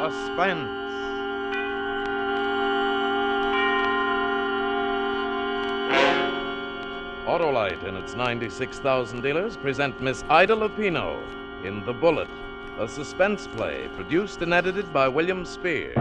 Suspense. Autolite and its 96,000 dealers present Miss Ida Lupino in The Bullet, a suspense play produced and edited by William Spear.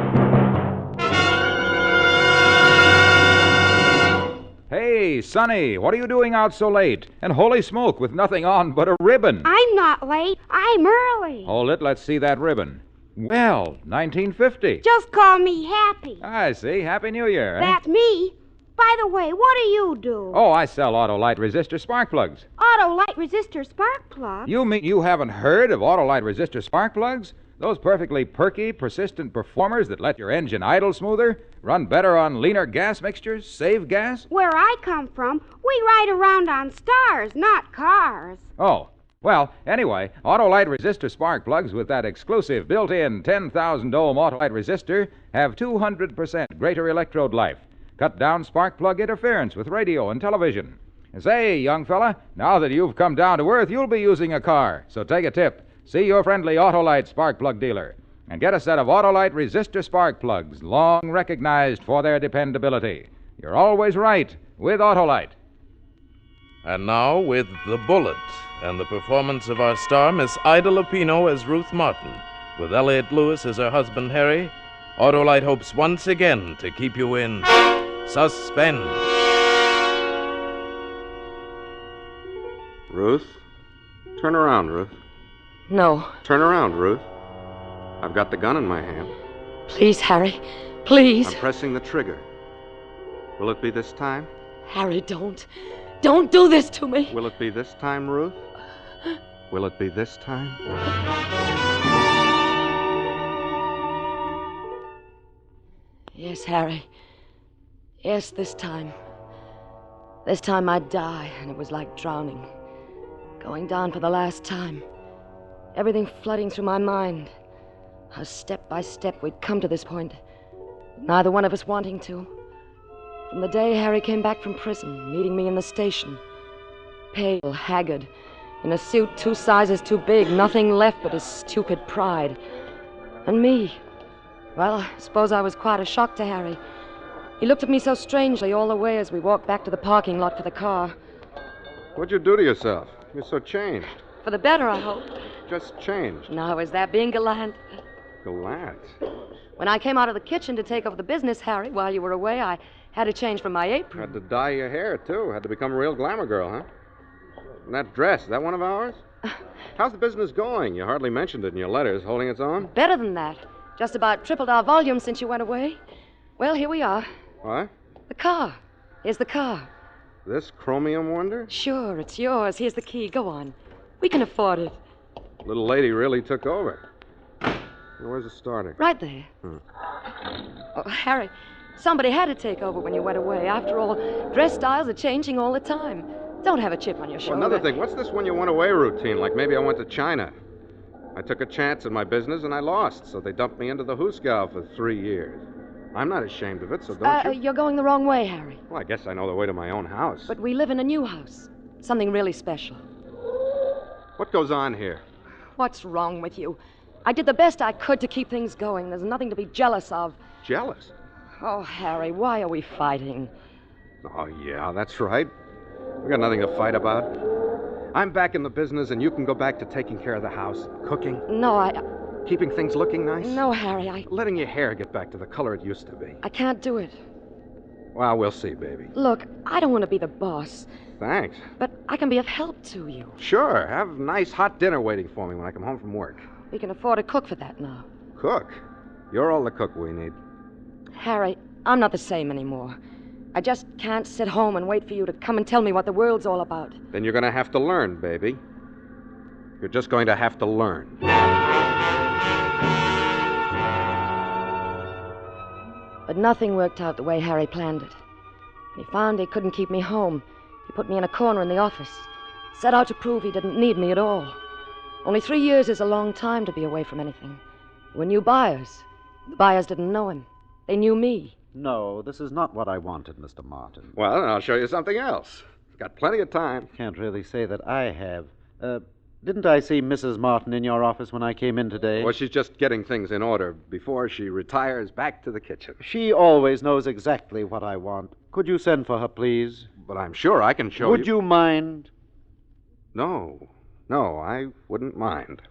Hey, Sonny, what are you doing out so late? And holy smoke, with nothing on but a ribbon. I'm not late. I'm early. Hold it, let's see that ribbon. Well, 1950. Just call me Happy. I see. Happy New Year, eh? That's me. By the way, what do you do? Oh, I sell Autolite resistor spark plugs. Autolite resistor spark plug? You mean you haven't heard of Autolite resistor spark plugs? Those perfectly perky, persistent performers that let your engine idle smoother, run better on leaner gas mixtures, save gas? Where I come from, we ride around on stars, not cars. Oh, well, anyway, Autolite resistor spark plugs with that exclusive built-in 10,000 ohm Autolite resistor have 200% greater electrode life. Cut down spark plug interference with radio and television. Say, young fella, now that you've come down to earth, you'll be using a car. So take a tip. See your friendly Autolite spark plug dealer and get a set of Autolite resistor spark plugs, long recognized for their dependability. You're always right with Autolite. And now, with The Bullet and the performance of our star, Miss Ida Lupino as Ruth Martin, with Elliot Lewis as her husband, Harry, Autolite hopes once again to keep you in suspense. Ruth? Turn around, Ruth. No. Turn around, Ruth. I've got the gun in my hand. Please, Harry. Please. I'm pressing the trigger. Will it be this time? Harry, don't. Don't do this to me. Will it be this time, Ruth? Will it be this time? Yes, Harry. Yes, this time. This time I'd die, and it was like drowning. Going down for the last time. Everything flooding through my mind. How step by step we'd come to this point. Neither one of us wanting to. From the day Harry came back from prison, meeting me in the station. Pale, haggard, in a suit 2 sizes too big, nothing left but his stupid pride. And me. Well, I suppose I was quite a shock to Harry. He looked at me so strangely all the way as we walked back to the parking lot for the car. What'd you do to yourself? You're so changed. For the better, I hope. Just changed. Now, is that being gallant? Gallant. When I came out of the kitchen to take over the business, Harry, while you were away, I had to change from my apron. Had to dye your hair, too. Had to become a real glamour girl, huh? And that dress, is that one of ours? How's the business going? You hardly mentioned it in your letters. Holding its own? Better than that. Just about tripled our volume since you went away. Well, here we are. What? The car. Here's the car. This chromium wonder? Sure, it's yours. Here's the key. Go on. We can afford it. Little lady really took over. Where's the starter? Right there. Oh, Harry, somebody had to take over when you went away. After all, dress styles are changing all the time. Don't have a chip on your shoulder. Well, another thing, what's this when you went away routine? Like maybe I went to China. I took a chance in my business and I lost, so they dumped me into the hoosegow for 3 years. I'm not ashamed of it, so don't you? You're going the wrong way, Harry. Well, I guess I know the way to my own house. But we live in a new house. Something really special. What goes on here? What's wrong with you? I did the best I could to keep things going. There's nothing to be jealous of. Jealous? Oh, Harry, why are we fighting? Oh, yeah, that's right. We got nothing to fight about. I'm back in the business, and you can go back to taking care of the house, cooking. No, Keeping things looking nice. No, Harry, Letting your hair get back to the color it used to be. I can't do it. Well, we'll see, baby. Look, I don't want to be the boss, Thanks. but I can be of help to you. Sure, have a nice hot dinner waiting for me when I come home from work. We can afford a cook for that now. Cook? You're all the cook we need. Harry, I'm not the same anymore. I just can't sit home and wait for you to come and tell me what the world's all about. Then you're going to have to learn, baby. You're just going to have to learn. But nothing worked out the way Harry planned it. When he found he couldn't keep me home, he put me in a corner in the office. Set out to prove he didn't need me at all. Only 3 years is a long time to be away from anything. There were new buyers. The buyers didn't know him. They knew me. No, this is not what I wanted, Mr. Martin. Well, then I'll show you something else. Got plenty of time. Can't really say that I have. Didn't I see Mrs. Martin in your office when I came in today? Well, she's just getting things in order before she retires back to the kitchen. She always knows exactly what I want. Could you send for her, please? But I'm sure I can show Would you mind? No, I wouldn't mind.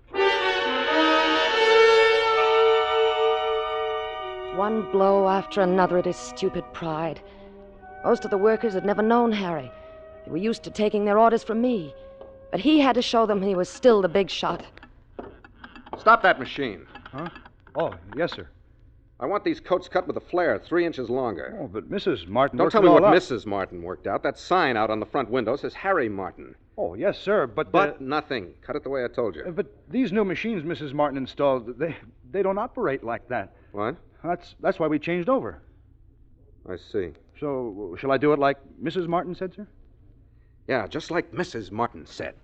One blow after another at his stupid pride. Most of the workers had never known Harry. They were used to taking their orders from me. But he had to show them he was still the big shot. Stop that machine. Huh? Oh, yes, sir. I want these coats cut with a flare 3 inches longer. Oh, but Mrs. Martin Don't worked tell it me all what out. Mrs. Martin worked out. That sign out on the front window says Harry Martin. Oh, yes, sir, but... But nothing. Cut it the way I told you. But these new machines Mrs. Martin installed, they don't operate like that. What? That's why we changed over. I see. So, shall I do it like Mrs. Martin said, sir? Yeah, just like Mrs. Martin said.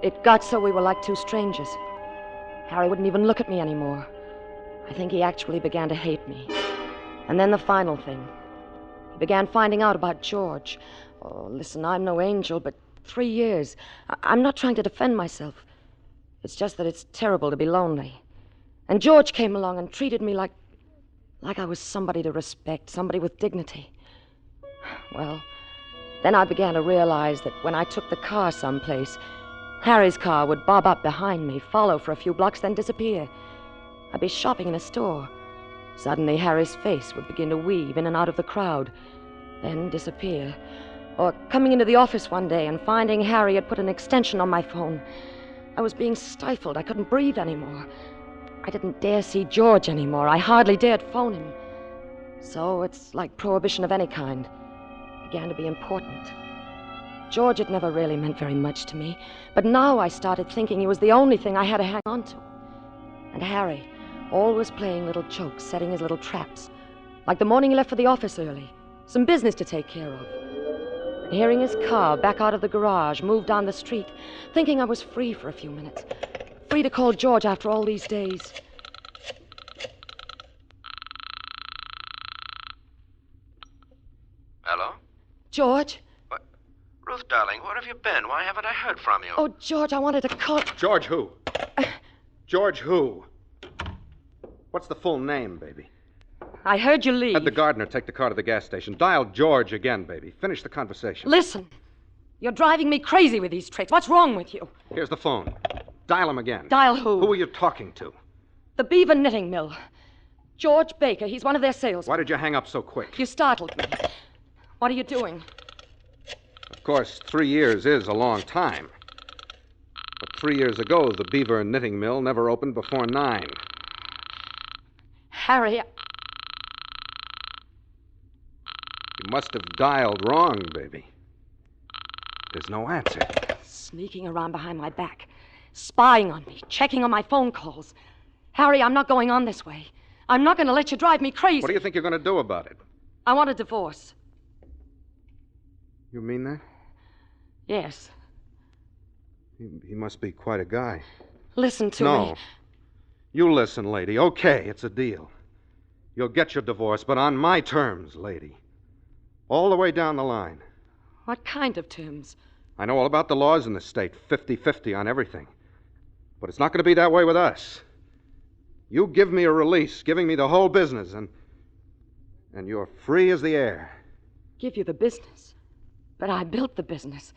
It got so we were like two strangers. Harry wouldn't even look at me anymore. I think he actually began to hate me. And then the final thing. He began finding out about George. Oh, listen, I'm no angel, but 3 years. I'm not trying to defend myself. It's just that it's terrible to be lonely. And George came along and treated me like I was somebody to respect, somebody with dignity. Well, then I began to realize that when I took the car someplace, Harry's car would bob up behind me, follow for a few blocks, then disappear. I'd be shopping in a store. Suddenly, Harry's face would begin to weave in and out of the crowd, then disappear. Or coming into the office one day and finding Harry had put an extension on my phone. I was being stifled. I couldn't breathe anymore. I didn't dare see George anymore. I hardly dared phone him. So it's like prohibition of any kind. It began to be important. George had never really meant very much to me, but now I started thinking he was the only thing I had to hang on to. And Harry, always playing little jokes, setting his little traps. Like the morning he left for the office early. Some business to take care of. And hearing his car back out of the garage, move down the street, thinking I was free for a few minutes. Free to call George after all these days. Hello? George? Ruth, darling, where have you been? Why haven't I heard from you? Oh, George, I wanted to call... George who? George who? What's the full name, baby? I heard you leave. Had the gardener take the car to the gas station. Dial George again, baby. Finish the conversation. Listen, you're driving me crazy with these tricks. What's wrong with you? Here's the phone. Dial him again. Dial who? Who are you talking to? The Beaver Knitting Mill. George Baker. He's one of their salesmen. Why did you hang up so quick? You startled me. What are you doing? Of course, 3 years is a long time. But 3 years ago, the Beaver Knitting Mill never opened before 9. Harry, You must have dialed wrong, baby. There's no answer. sneaking around behind my back, spying on me, checking on my phone calls. Harry, I'm not going on this way. I'm not going to let you drive me crazy. What do you think you're going to do about it? I want a divorce. You mean that? Yes. He must be quite a guy. Listen to No. me. You listen, lady. Okay, it's a deal. You'll get your divorce, but on my terms, lady. All the way down the line. What kind of terms? I know all about the laws in the state, 50-50 on everything. But it's not going to be that way with us. You give me a release, giving me the whole business, and you're free as the air. Give you the business. But I built the business.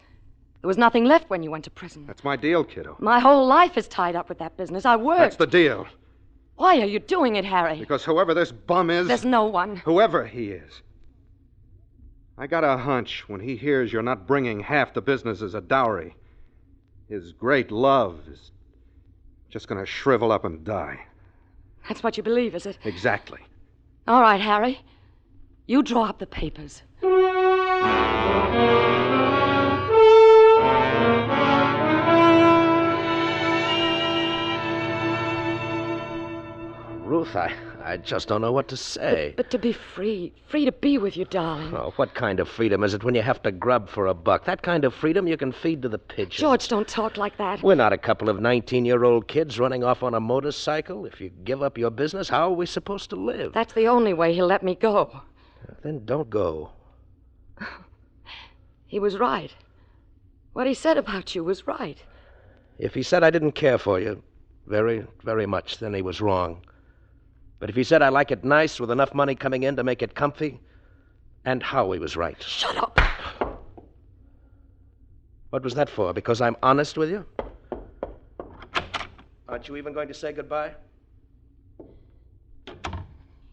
There was nothing left when you went to prison. That's my deal, kiddo. My whole life is tied up with that business. I worked. That's the deal. Why are you doing it, Harry? Because whoever this bum is... There's no one. Whoever he is. I got a hunch when he hears you're not bringing half the business as a dowry. His great love is just going to shrivel up and die. That's what you believe, is it? Exactly. All right, Harry. You draw up the papers. Ruth, I just don't know what to say. But to be free to be with you, darling. Oh, what kind of freedom is it when you have to grub for a buck? That kind of freedom you can feed to the pigeons. George, don't talk like that. We're not a couple of 19-year-old kids running off on a motorcycle. If you give up your business, how are we supposed to live? That's the only way he'll let me go. Then don't go. He was right. What he said about you was right. If he said I didn't care for you very, very much, then he was wrong. But if he said I like it nice with enough money coming in to make it comfy, and Howie was right. Shut up! What was that for? Because I'm honest with you? Aren't you even going to say goodbye?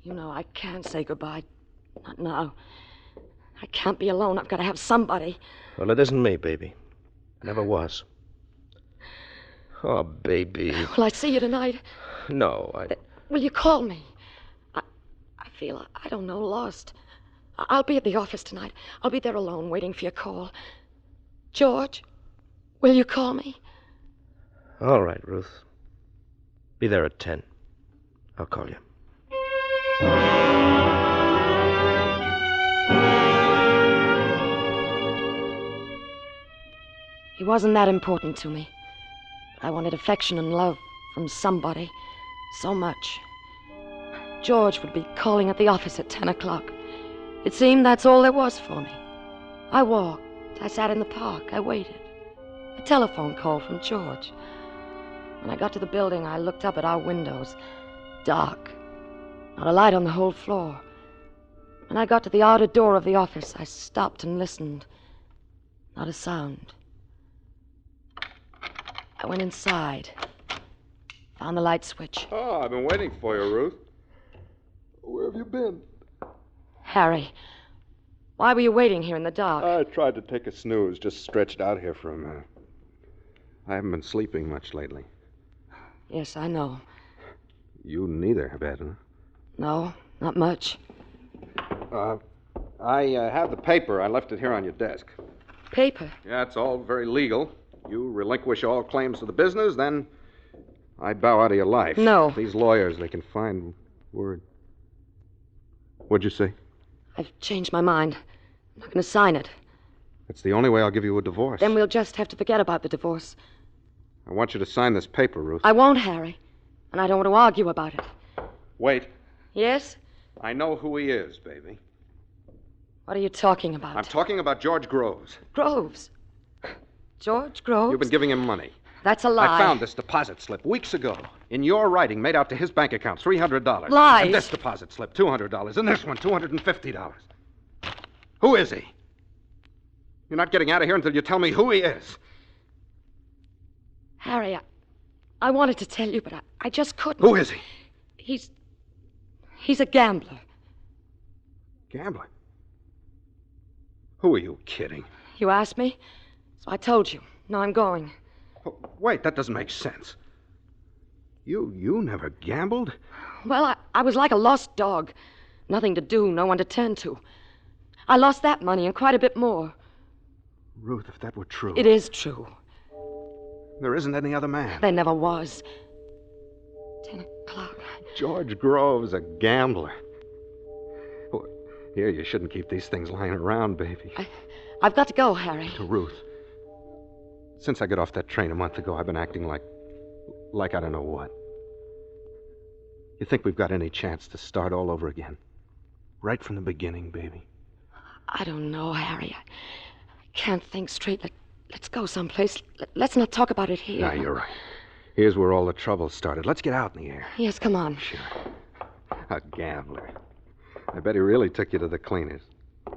You know, I can't say goodbye. Not now. I can't be alone. I've got to have somebody. Well, it isn't me, baby. It never was. Oh, baby. Will I see you tonight? No, Will you call me? I feel, I don't know, lost. I'll be at the office tonight. I'll be there alone, waiting for your call. George, will you call me? All right, Ruth. Be there at 10. I'll call you. He wasn't that important to me. I wanted affection and love from somebody. So much. George would be calling at the office at 10 o'clock. It seemed that's all there was for me. I walked. I sat in the park. I waited. A telephone call from George. When I got to the building, I looked up at our windows. Dark. Not a light on the whole floor. When I got to the outer door of the office, I stopped and listened. Not a sound. I went inside. Found the light switch. Oh, I've been waiting for you, Ruth. Where have you been? Harry, why were you waiting here in the dark? I tried to take a snooze, just stretched out here for a minute. I haven't been sleeping much lately. Yes, I know. You neither, have huh? No, not much. I have the paper. I left it here on your desk. Paper? Yeah, it's all very legal. You relinquish all claims to the business, then I bow out of your life. No. These lawyers, they can find word. What'd you say? I've changed my mind. I'm not going to sign it. That's the only way I'll give you a divorce. Then we'll just have to forget about the divorce. I want you to sign this paper, Ruth. I won't, Harry. And I don't want to argue about it. Wait. Yes? I know who he is, baby. What are you talking about? I'm talking about George Groves. Groves? George Groves? You've been giving him money. That's a lie. I found this deposit slip weeks ago. In your writing, made out to his bank account, $300. Lies. And this deposit slip, $200. And this one, $250. Who is he? You're not getting out of here until you tell me who he is. Harry, I wanted to tell you, but I just couldn't. Who is he? He's a gambler. Gambler? Who are you kidding? You asked me, so I told you. Now I'm going. Oh, wait, that doesn't make sense. You never gambled? Well, I was like a lost dog. Nothing to do, no one to turn to. I lost that money and quite a bit more. Ruth, if that were true... It is true. There isn't any other man. There never was. 10 o'clock. George Groves, a gambler. Oh, here, you shouldn't keep these things lying around, baby. I've got to go, Harry. To Ruth. Since I got off that train a month ago, I've been acting like I don't know what. You think we've got any chance to start all over again? Right from the beginning, baby. I don't know, Harry. I can't think straight. Let's go someplace. Let's not talk about it here. No, you're right. Here's where all the trouble started. Let's get out in the air. Yes, come on. Sure. A gambler. I bet he really took you to the cleaners.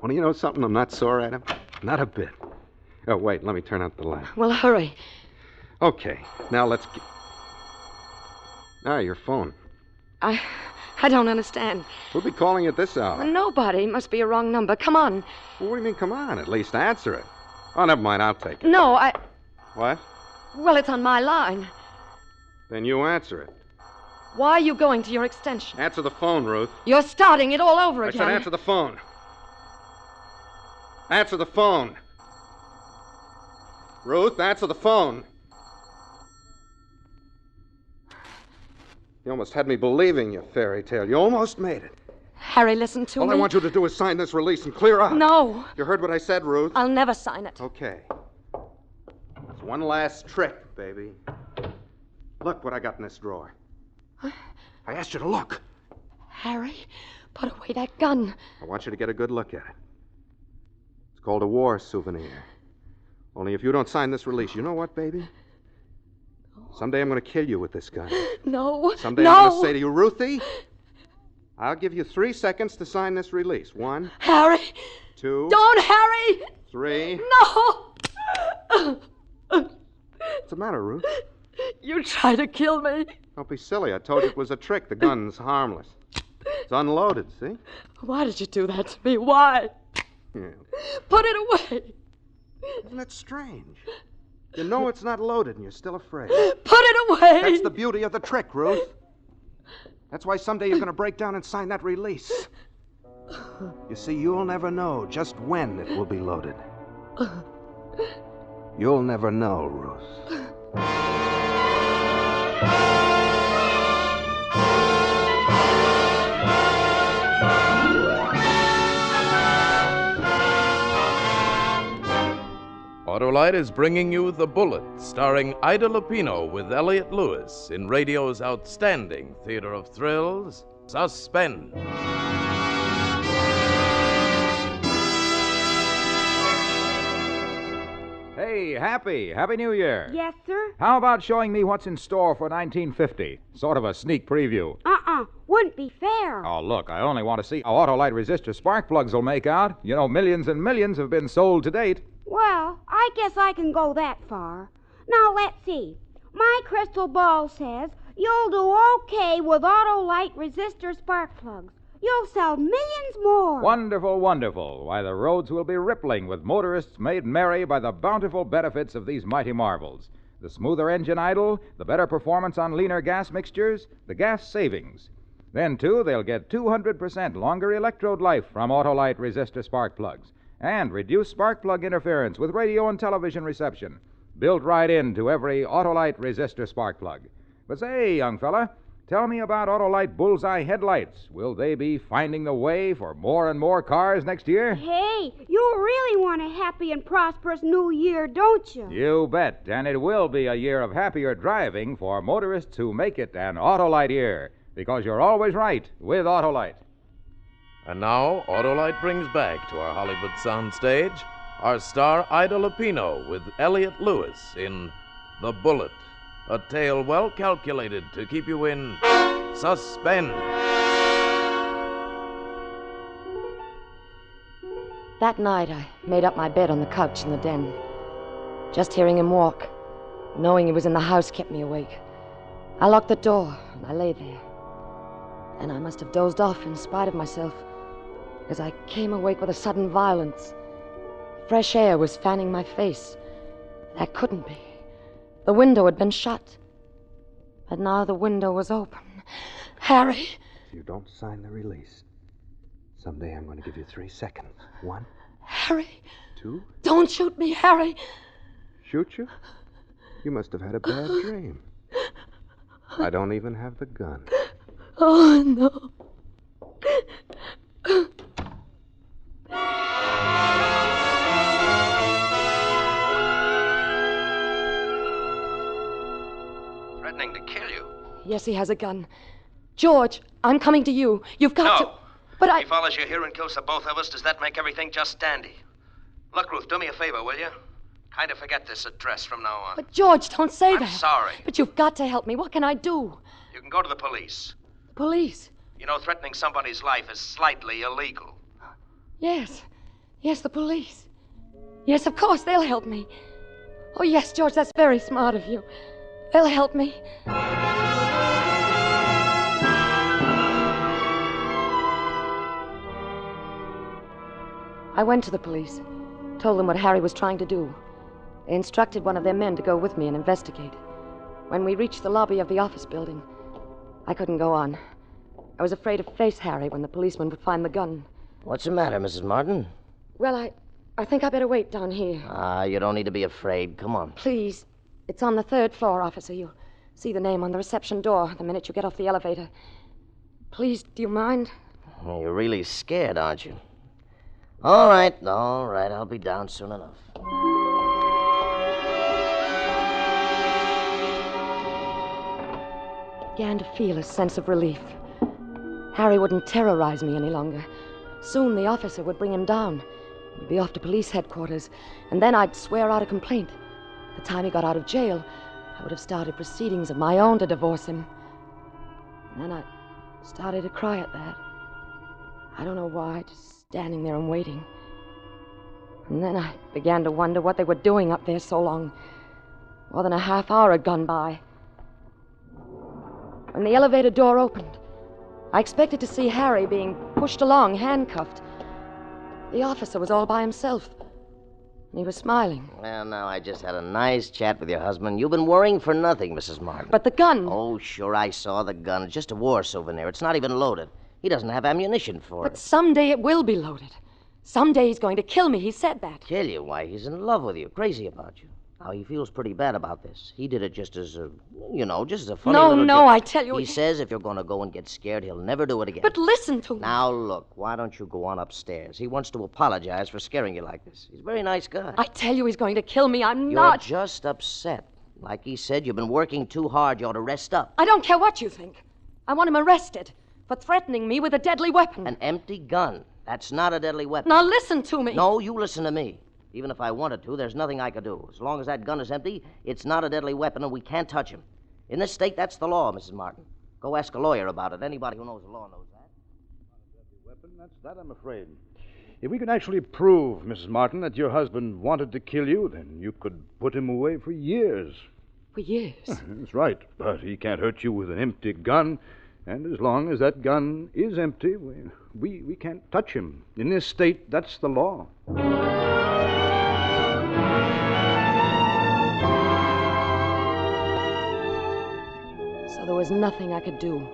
Want to know something? I'm not sore at him. Not a bit. Oh, wait, let me turn out the light. Well, hurry. Okay, now let's get... Ah, your phone. I don't understand. Who'll be calling at this hour? Nobody. Must be a wrong number. Come on. Well, what do you mean, come on? At least answer it. Oh, never mind, I'll take it. No, What? Well, it's on my line. Then you answer it. Why are you going to your extension? Answer the phone, Ruth. You're starting it all over I again. said answer the phone. Answer the phone. Ruth, answer the phone. You almost had me believing your fairy tale. You almost made it. Harry, listen to me. All I want you to do is sign this release and clear out. No. You heard what I said, Ruth? I'll never sign it. Okay. It's one last trick, baby. Look what I got in this drawer. I asked you to look. Harry, put away that gun. I want you to get a good look at it. It's called a war souvenir. Only if you don't sign this release, you know what, baby? Someday I'm going to kill you with this gun. No. Someday no. I'm going to say to you, Ruthie, I'll give you 3 seconds to sign this release. 1, Harry. 2. Don't, Harry. 3. No. What's the matter, Ruth? You try to kill me. Don't be silly. I told you it was a trick. The gun's harmless. It's unloaded, see? Why did you do that to me? Why? Yeah. Put it away. Isn't it strange? You know it's not loaded and you're still afraid. Put it away. That's the beauty of the trick, Ruth. That's why someday you're going to break down and sign that release. You see, you'll never know just when it will be loaded. You'll never know, Ruth. Autolite is bringing you The Bullet, starring Ida Lupino with Elliot Lewis in radio's outstanding theater of thrills, Suspense. Hey, Happy New Year. Yes, sir? How about showing me what's in store for 1950? Sort of a sneak preview. Wouldn't be fair. Oh, look, I only want to see how Autolite resistor spark plugs will make out. You know, millions and millions have been sold to date. Well, I guess I can go that far. Now, let's see. My crystal ball says you'll do okay with Autolite resistor spark plugs. You'll sell millions more. Wonderful, wonderful. Why, the roads will be rippling with motorists made merry by the bountiful benefits of these mighty marvels. The smoother engine idle, the better performance on leaner gas mixtures, the gas savings. Then, too, they'll get 200% longer electrode life from Autolite resistor spark plugs and reduce spark plug interference with radio and television reception, built right into every Autolite resistor spark plug. But say, young fella, tell me about Autolite bullseye headlights. Will they be finding the way for more and more cars next year? Hey, you really want a happy and prosperous new year, don't you? You bet, and it will be a year of happier driving for motorists who make it an Autolite year, because you're always right with Autolite. And now, Autolite brings back to our Hollywood soundstage our star Ida Lupino with Elliot Lewis in The Bullet, a tale well calculated to keep you in suspense. That night, I made up my bed on the couch in the den. Just hearing him walk, knowing he was in the house, kept me awake. I locked the door, and I lay there. And I must have dozed off in spite of myself, because I came awake with a sudden violence. Fresh air was fanning my face. That couldn't be. The window had been shut. But now the window was open. Harry! If you don't sign the release, someday I'm going to give you 3 seconds. 1, Harry! 2. Don't shoot me, Harry! Shoot you? You must have had a bad dream. I don't even have the gun. Oh, no. Threatening to kill you. Yes, he has a gun. George, I'm coming to you. You've got to... But If he follows you here and kills the both of us, does that make everything just dandy? Look, Ruth, do me a favor, will you? Kind of forget this address from now on. But, George, don't say I'm that. sorry. But you've got to help me. What can I do? You can go to the police. The police? You know, threatening somebody's life is slightly illegal. Yes. Yes, the police. Yes, of course, they'll help me. Oh, yes, George, that's very smart of you. They'll help me. I went to the police, told them what Harry was trying to do. They instructed one of their men to go with me and investigate. When we reached the lobby of the office building, I couldn't go on. I was afraid to face Harry when the policeman would find the gun. What's the matter, Mrs. Martin? Well, I think I better wait down here. You don't need to be afraid. Come on. Please. It's on the 3rd floor, officer. You'll see the name on the reception door the minute you get off the elevator. Please, do you mind? You're really scared, aren't you? All right. I'll be down soon enough. I began to feel a sense of relief. Harry wouldn't terrorize me any longer. Soon the officer would bring him down. We'd be off to police headquarters, and then I'd swear out a complaint. The time he got out of jail, I would have started proceedings of my own to divorce him. And then I started to cry at that. I don't know why, just standing there and waiting. And then I began to wonder what they were doing up there so long. More than a half hour had gone by. When the elevator door opened, I expected to see Harry being pushed along, handcuffed. The officer was all by himself, and he was smiling. Well, now, I just had a nice chat with your husband. You've been worrying for nothing, Mrs. Martin. But the gun... Oh, sure, I saw the gun. It's just a war souvenir. It's not even loaded. He doesn't have ammunition for it. But someday it will be loaded. Someday he's going to kill me. He said that. Kill you? Why, he's in love with you, crazy about you. Now, he feels pretty bad about this. He did it just as a, just as a funny little No, joke. I tell you... He says if you're going to go and get scared, he'll never do it again. But listen to me. Now, look, why don't you go on upstairs? He wants to apologize for scaring you like this. He's a very nice guy. I tell you he's going to kill me. I'm You're not... just upset. Like he said, you've been working too hard. You ought to rest up. I don't care what you think. I want him arrested for threatening me with a deadly weapon. An empty gun. That's not a deadly weapon. Now listen to me. No, you listen to me. Even if I wanted to, there's nothing I could do. As long as that gun is empty, it's not a deadly weapon and we can't touch him. In this state, that's the law, Mrs. Martin. Go ask a lawyer about it. Anybody who knows the law knows that. Not a deadly weapon, that's that, I'm afraid. If we can actually prove, Mrs. Martin, that your husband wanted to kill you, then you could put him away for years. For years? That's right. But he can't hurt you with an empty gun. And as long as that gun is empty, we can't touch him. In this state, that's the law. So there was nothing I could do.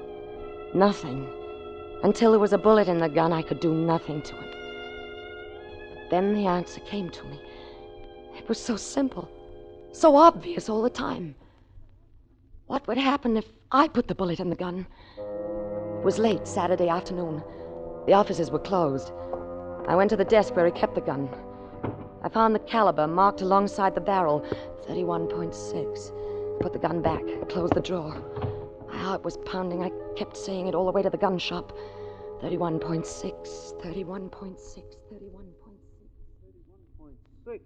Nothing. Until there was a bullet in the gun, I could do nothing to it. But then the answer came to me. It was so simple, so obvious all the time. What would happen if I put the bullet in the gun? It was late Saturday afternoon. The offices were closed. I went to the desk where he kept the gun. I found the caliber marked alongside the barrel, 31.6. Put the gun back, closed the drawer. My heart was pounding. I kept saying it all the way to the gun shop. 31.6, 31.6, 31.6. 31.6?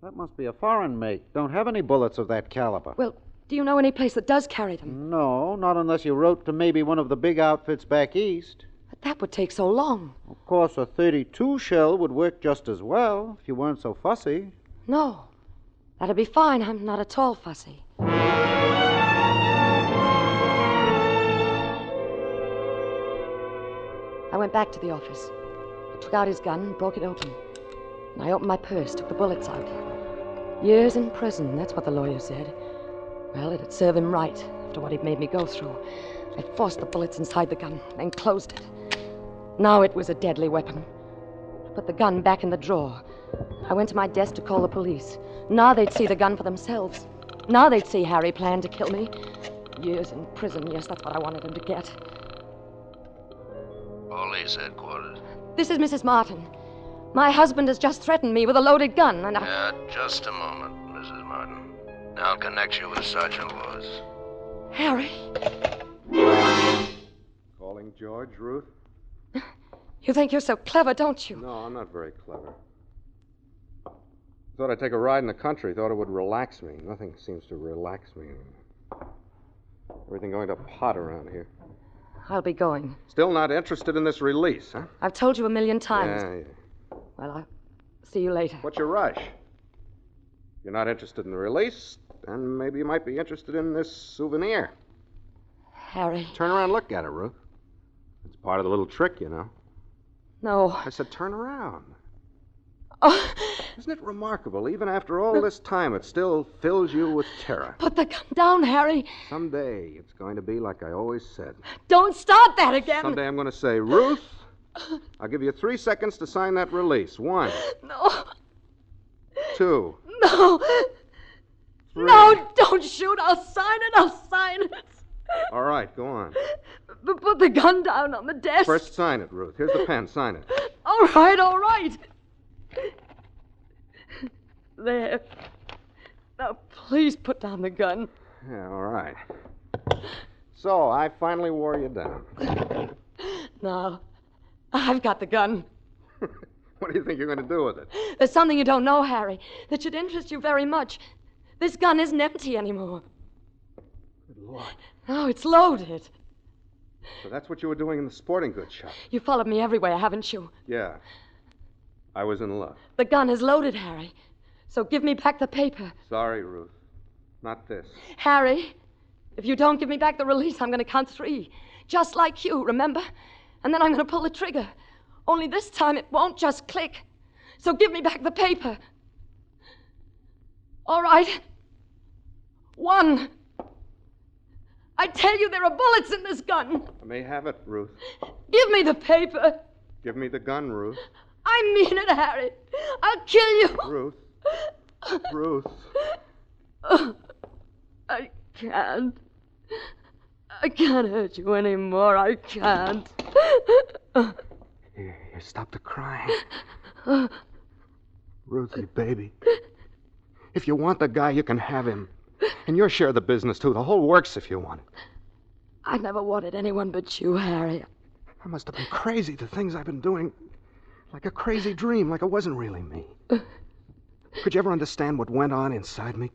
That must be a foreign make. Don't have any bullets of that caliber. Well, do you know any place that does carry them? No, not unless you wrote to maybe one of the big outfits back east. But that would take so long. Of course, a 32 shell would work just as well if you weren't so fussy. No, that'd be fine. I'm not at all fussy. I went back to the office. I took out his gun, broke it open. And I opened my purse, took the bullets out. Years in prison, that's what the lawyer said. Well, it'd serve him right after what he'd made me go through. I forced the bullets inside the gun, then closed it. Now it was a deadly weapon. I put the gun back in the drawer. I went to my desk to call the police. Now they'd see the gun for themselves. Now they'd see Harry planned to kill me. Years in prison, yes, that's what I wanted him to get. Police headquarters. This is Mrs. Martin. My husband has just threatened me with a loaded gun, and I... Just a moment, Mrs. Martin. I'll connect you with Sergeant Lewis. Harry. Calling George, Ruth? You think you're so clever, don't you? No, I'm not very clever. Thought I'd take a ride in the country. Thought it would relax me. Nothing seems to relax me. Everything going to pot around here. I'll be going. Still not interested in this release, huh? I've told you a million times. Yeah. Well, I'll see you later. What's your rush? You're not interested in the release, then maybe you might be interested in this souvenir. Harry. Turn around and look at it, Ruth. It's part of the little trick, you know. No. I said turn around. Oh. Isn't it remarkable? Even after all this time, it still fills you with terror. Put the gun down, Harry. Someday, it's going to be like I always said. Don't start that again. Someday I'm going to say, Ruth, I'll give you 3 seconds to sign that release. 1. No. 2. No. 3. No, don't shoot. I'll sign it. I'll sign it. All right, go on. But put the gun down on the desk. First, sign it, Ruth. Here's the pen. Sign it. All right, all right. There. Now, please put down the gun. Yeah, all right. So, I finally wore you down. Now, I've got the gun. What do you think you're going to do with it? There's something you don't know, Harry, that should interest you very much. This gun isn't empty anymore. Good Lord. No, it's loaded. So that's what you were doing in the sporting goods shop? You followed me everywhere, haven't you? Yeah. I was in love. The gun is loaded, Harry. So give me back the paper. Sorry, Ruth. Not this. Harry, if you don't give me back the release, I'm going to count 3. Just like you, remember? And then I'm going to pull the trigger. Only this time it won't just click. So give me back the paper. All right. 1. I tell you, there are bullets in this gun. I may have it, Ruth. Give me the paper. Give me the gun, Ruth. I mean it, Harry. I'll kill you. Ruth. Ruth. I can't. I can't hurt you anymore. I can't. Here, stop the crying. Ruthie, baby. If you want the guy, you can have him. And your share of the business, too. The whole works if you want it. I never wanted anyone but you, Harry. I must have been crazy, the things I've been doing. Like a crazy dream, like it wasn't really me. Could you ever understand what went on inside me?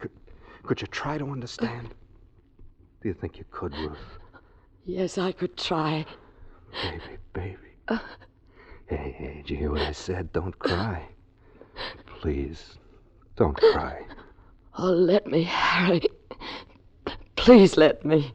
Could you try to understand? Do you think you could, Ruth? Yes, I could try. Baby. Hey, did you hear what I said? Don't cry. Please, don't cry. Oh, let me, Harry. Please let me.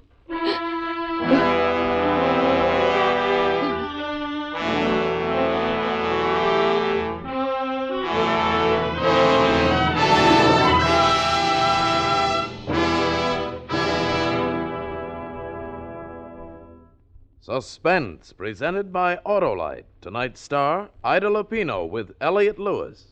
Suspense, presented by Autolite. Tonight's star, Ida Lupino with Elliot Lewis.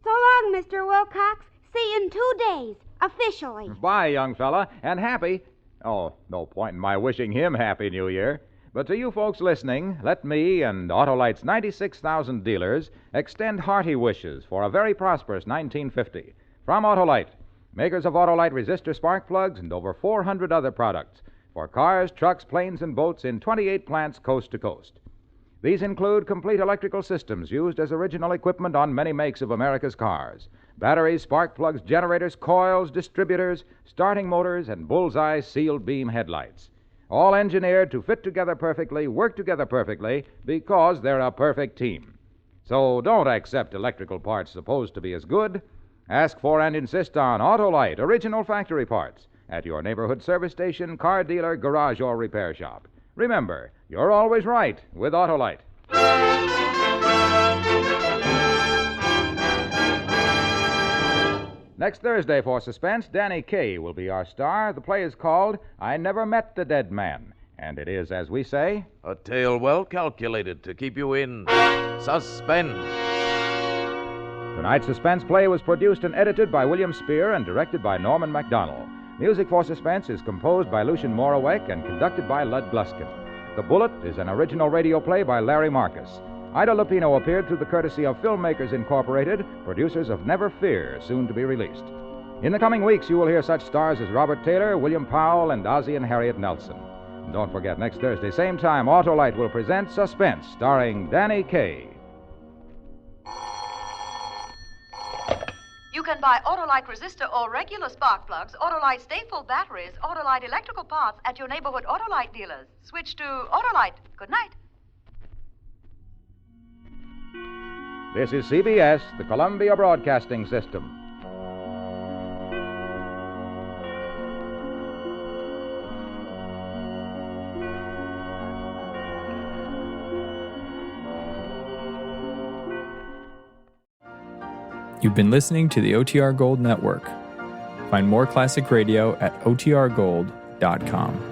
So long, Mr. Wilcox. See you in 2 days, officially. Bye, young fella, and happy. Oh, no point in my wishing him Happy New Year. But to you folks listening, let me and Autolite's 96,000 dealers extend hearty wishes for a very prosperous 1950. From Autolite, makers of Autolite resistor spark plugs and over 400 other products for cars, trucks, planes, and boats in 28 plants coast to coast. These include complete electrical systems used as original equipment on many makes of America's cars. Batteries, spark plugs, generators, coils, distributors, starting motors, and bullseye sealed beam headlights. All engineered to fit together perfectly, work together perfectly, because they're a perfect team. So don't accept electrical parts supposed to be as good. Ask for and insist on Autolite original factory parts at your neighborhood service station, car dealer, garage, or repair shop. Remember, you're always right with Autolite. Next Thursday for Suspense, Danny Kaye will be our star. The play is called I Never Met the Dead Man. And it is, as we say, A tale well calculated to keep you in suspense. Tonight's suspense play was produced and edited by William Spear and directed by Norman MacDonald. Music for Suspense is composed by Lucien Morawek and conducted by Lud Gluskin. The Bullet is an original radio play by Larry Marcus. Ida Lupino appeared through the courtesy of Filmmakers Incorporated, producers of Never Fear, soon to be released. In the coming weeks, you will hear such stars as Robert Taylor, William Powell, and Ozzie and Harriet Nelson. And don't forget, next Thursday, same time, Autolite will present Suspense, starring Danny Kaye. You can buy Autolite resistor or regular spark plugs, Autolite staple batteries, Autolite electrical parts at your neighborhood Autolite dealers. Switch to Autolite. Good night. This is CBS, the Columbia Broadcasting System. You've been listening to the OTR Gold Network. Find more classic radio at otrgold.com.